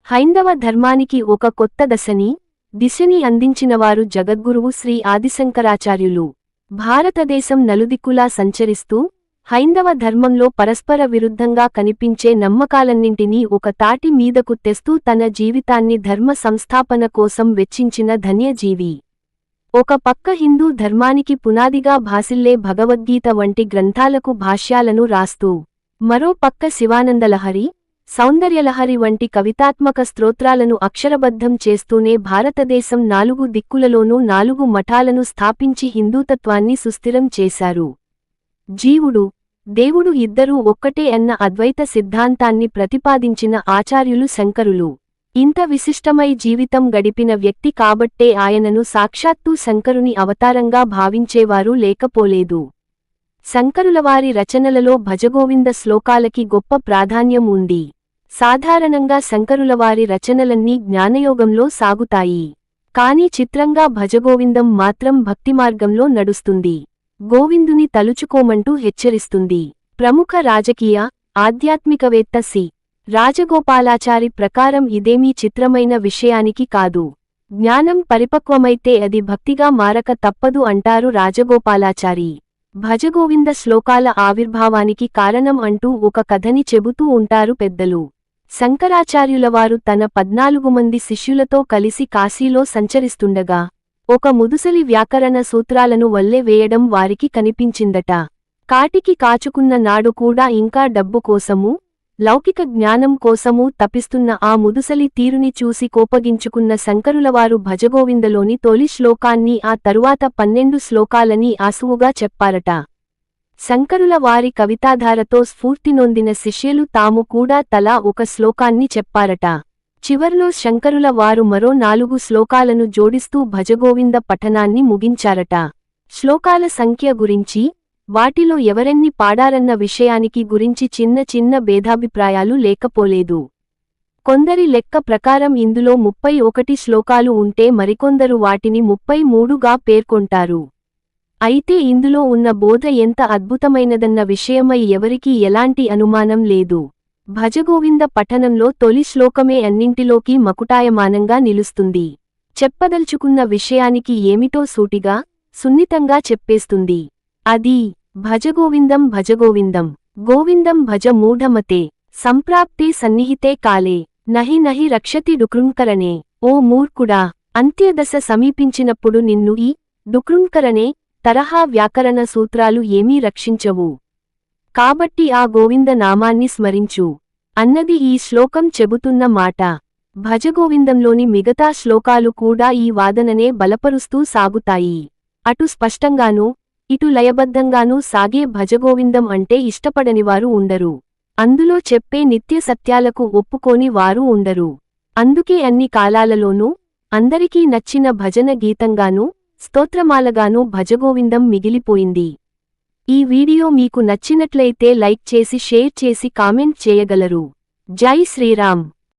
హైందవ ధర్మానికి ఒక కొత్త దిశని అందించినవారు జగద్గురువు శ్రీ ఆదిశంకరాచార్యులు. భారతదేశం నలుదిక్కులా సంచరిస్తూ హైందవ ధర్మంలో పరస్పర విరుద్ధంగా కనిపించే నమ్మకాలన్నింటినీ ఒక తాటి మీదకు తెస్తూ తన జీవితాన్ని ధర్మ సంస్థాపన కోసం వెచ్చించిన ధన్యజీవి. ఒక పక్క హిందూ ధర్మానికి పునాదిగా భాసిల్లే భగవద్గీత వంటి గ్రంథాలకు భాష్యాలను రాస్తూ, మరో పక్క శివానందలహరి, సౌందర్యలహరి వంటి కవితాత్మక స్తోత్రాలను అక్షరబద్ధం చేస్తూనే భారతదేశం నాలుగు దిక్కులలోనూ 4 మఠాలను స్థాపించి హిందూతత్వాన్ని సుస్థిరం చేశారు. జీవుడు, దేవుడు ఇద్దరూ ఒక్కటే అన్న అద్వైత సిద్ధాంతాన్ని ప్రతిపాదించిన ఆచార్యులు శంకరులు. ఇంత విశిష్టమై జీవితం గడిపిన వ్యక్తి కాబట్టే ఆయనను సాక్షాత్తూ శంకరుని అవతారంగా భావించేవారు లేకపోలేదు. శంకరులవారి రచనలలో భజగోవింద శ్లోకాలకి గొప్ప ప్రాధాన్యం ఉంది. సాధారణంగా శంకరులవారి రచనలన్నీ జ్ఞానయోగంలో సాగుతాయి. కాని చిత్రంగా భజగోవిందం మాత్రం భక్తిమార్గంలో నడుస్తుంది. గోవిందుని తలుచుకోమంటూ హెచ్చరిస్తుంది. ప్రముఖ రాజకీయ, ఆధ్యాత్మికవేత్త సి. రాజగోపాలాచారి ప్రకారం ఇదేమీ చిత్రమైన విషయానికి కాదు. జ్ఞానం పరిపక్వమైతే అది భక్తిగా మారక తప్పదు అంటారు రాజగోపాలాచారి. భజగోవింద శ్లోకాల ఆవిర్భావానికి కారణం అంటూ ఒక కథని చెబుతూ ఉంటారు పెద్దలు. శంకరాచార్యులవారు తన 14 మంది శిష్యులతో కలిసి కాశీలో సంచరిస్తుండగా ఒక ముదుసలి వ్యాకరణ సూత్రాలను వల్లె వేయడం వారికి కనిపించిందట. కాటికి కాచుకున్న నాడు కూడా ఇంకా డబ్బు కోసమూ, లౌకిక జ్ఞానం కోసమూ తపిస్తున్న ఆ ముదుసలి తీరుని చూసి కోపగించుకున్న శంకరులవారు భజగోవిందలోని తొలి శ్లోకాన్ని ఆ తరువాత 12 శ్లోకాలని ఆసువుగా చెప్పారట. శంకరుల వారి కవితాధారతో స్ఫూర్తినొందిన శిష్యులు తాము కూడా తలా ఒక శ్లోకాన్ని చెప్పారట. చివర్లో శంకరుల వారు మరో 4 శ్లోకాలను జోడిస్తూ భజగోవింద పఠనాన్ని ముగించారట. శ్లోకాల సంఖ్య గురించి, వాటిలో ఎవరెన్ని పాడారన్న విషయానికి గురించి చిన్న చిన్న భేదాభిప్రాయాలు లేకపోలేదు. కొందరి లెక్క ప్రకారం ఇందులో 31 శ్లోకాలు ఉంటే మరికొందరు వాటిని 33గా పేర్కొంటారు. అయితే ఇందులో ఉన్న బోధ ఎంత అద్భుతమైనదన్న విషయమై ఎవరికీ ఎలాంటి అనుమానం లేదు. భజగోవింద పఠనంలో తొలి శ్లోకమే అన్నింటిలోకి మకుటాయమానంగా నిలుస్తుంది. చెప్పదల్చుకున్న విషయానికి ఏమిటో సూటిగా, సున్నితంగా చెప్పేస్తుంది. అది భజగోవిందం భజగోవిందం గోవిందం భజ మూఢమతే సంప్రాప్తే సన్నిహితే కాలే నహి నహి రక్షతి డుకృంకరణే. ఓ మూర్ఖుడా, అంత్యదశ సమీపించినప్పుడు నిన్ను ఈ డుకృంకరణే తరహా వ్యాకరణ సూత్రాలు ఏమీ రక్షించవు. కాబట్టి ఆ గోవింద నామాన్ని స్మరించు అన్నది ఈ శ్లోకం చెబుతున్న మాట. భజగోవిందంలోని మిగతా శ్లోకాలు కూడా ఈ వాదననే బలపరుస్తూ సాగుతాయి. అటు స్పష్టంగానూ, ఇటు లయబద్ధంగానూ సాగే భజగోవిందం అంటే ఇష్టపడనివారు ఉండరు. అందులో చెప్పే నిత్య సత్యాలకు ఒప్పుకోని వారు ఉండరు. అందుకే అన్ని కాలాలలోనూ అందరికీ నచ్చిన భజన గీతంగానూ, స్తోత్రమాలగానూ భజగోవిందం మిగిలిపోయింది. ఈ వీడియో మీకు నచ్చినట్లయితే లైక్ చేసి షేర్ చేసి కామెంట్ చేయగలరు. జై శ్రీరామ్.